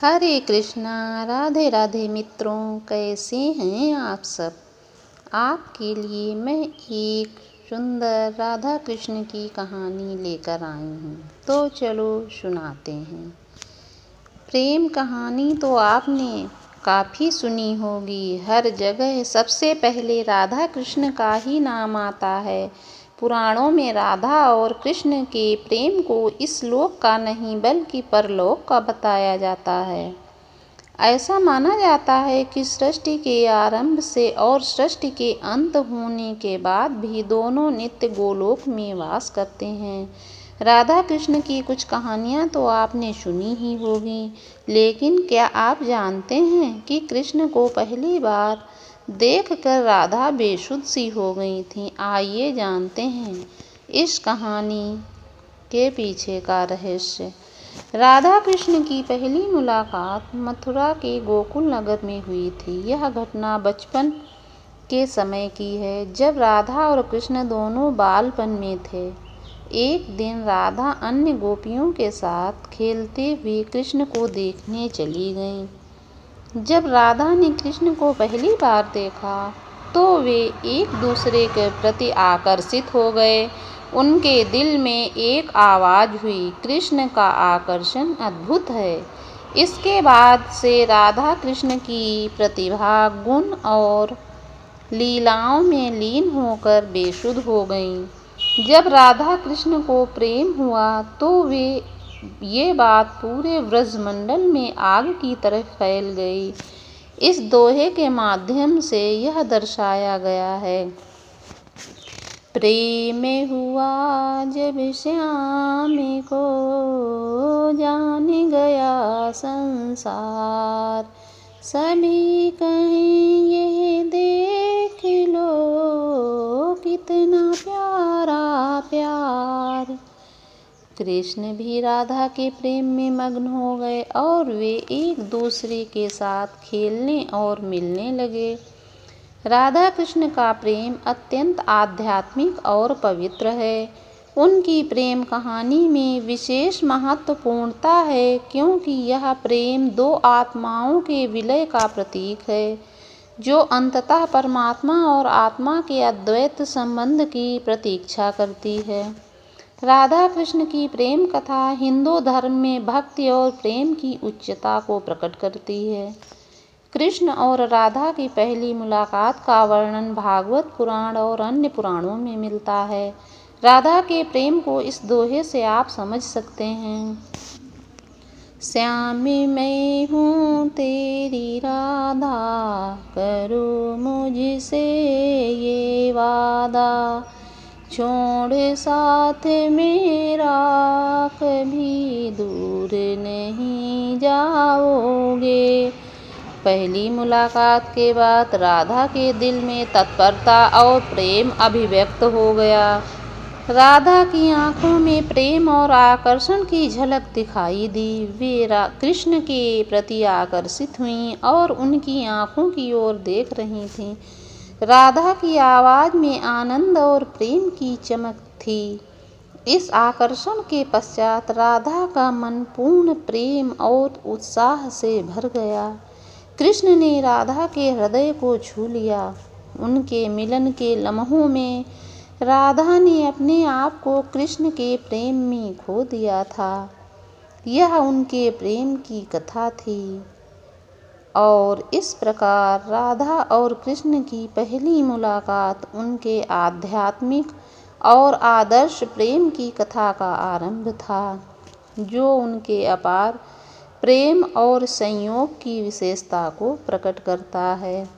हरे कृष्णा। राधे राधे मित्रों, कैसे हैं आप सब। आपके लिए मैं एक सुंदर राधा कृष्ण की कहानी लेकर आई हूँ, तो चलो सुनाते हैं। प्रेम कहानी तो आपने काफ़ी सुनी होगी। हर जगह सबसे पहले राधा कृष्ण का ही नाम आता है। पुराणों में राधा और कृष्ण के प्रेम को इस लोक का नहीं बल्कि परलोक का बताया जाता है। ऐसा माना जाता है कि सृष्टि के आरंभ से और सृष्टि के अंत होने के बाद भी दोनों नित्य गोलोक में वास करते हैं। राधा कृष्ण की कुछ कहानियाँ तो आपने सुनी ही होगी, लेकिन क्या आप जानते हैं कि कृष्ण को पहली बार देखकर राधा बेसुध सी हो गई थी। आइए जानते हैं इस कहानी के पीछे का रहस्य। राधा कृष्ण की पहली मुलाकात मथुरा के गोकुल नगर में हुई थी। यह घटना बचपन के समय की है, जब राधा और कृष्ण दोनों बालपन में थे। एक दिन राधा अन्य गोपियों के साथ खेलते हुए कृष्ण को देखने चली गईं। जब राधा ने कृष्ण को पहली बार देखा तो वे एक दूसरे के प्रति आकर्षित हो गए। उनके दिल में एक आवाज़ हुई, कृष्ण का आकर्षण अद्भुत है। इसके बाद से राधा कृष्ण की प्रतिभा, गुण और लीलाओं में लीन होकर बेसुध हो गईं। जब राधा कृष्ण को प्रेम हुआ तो ये बात पूरे ब्रजमंडल में आग की तरह फैल गई। इस दोहे के माध्यम से यह दर्शाया गया है, प्रेम हुआ जब श्याम को जान गया संसार। सभी कहें यह देख लो कितना प्यारा प्यार। कृष्ण भी राधा के प्रेम में मग्न हो गए और वे एक दूसरे के साथ खेलने और मिलने लगे। राधा कृष्ण का प्रेम अत्यंत आध्यात्मिक और पवित्र है। उनकी प्रेम कहानी में विशेष महत्वपूर्णता है, क्योंकि यह प्रेम दो आत्माओं के विलय का प्रतीक है, जो अंततः परमात्मा और आत्मा के अद्वैत संबंध की प्रतीक्षा करती है। राधा कृष्ण की प्रेम कथा हिंदू धर्म में भक्ति और प्रेम की उच्चता को प्रकट करती है। कृष्ण और राधा की पहली मुलाकात का वर्णन भागवत पुराण और अन्य पुराणों में मिलता है। राधा के प्रेम को इस दोहे से आप समझ सकते हैं, श्याम मैं हूँ तेरी राधा, करो मुझसे ये वादा, छोड़ साथ मेरा कभी दूर नहीं जाओगे। पहली मुलाकात के बाद राधा के दिल में तत्परता और प्रेम अभिव्यक्त हो गया। राधा की आंखों में प्रेम और आकर्षण की झलक दिखाई दी। वे कृष्ण के प्रति आकर्षित हुईं और उनकी आंखों की ओर देख रही थीं। राधा की आवाज़ में आनंद और प्रेम की चमक थी। इस आकर्षण के पश्चात राधा का मन पूर्ण प्रेम और उत्साह से भर गया। कृष्ण ने राधा के हृदय को छू लिया। उनके मिलन के लम्हों में राधा ने अपने आप को कृष्ण के प्रेम में खो दिया था। यह उनके प्रेम की कथा थी और इस प्रकार राधा और कृष्ण की पहली मुलाकात उनके आध्यात्मिक और आदर्श प्रेम की कथा का आरंभ था, जो उनके अपार प्रेम और संयोग की विशेषता को प्रकट करता है।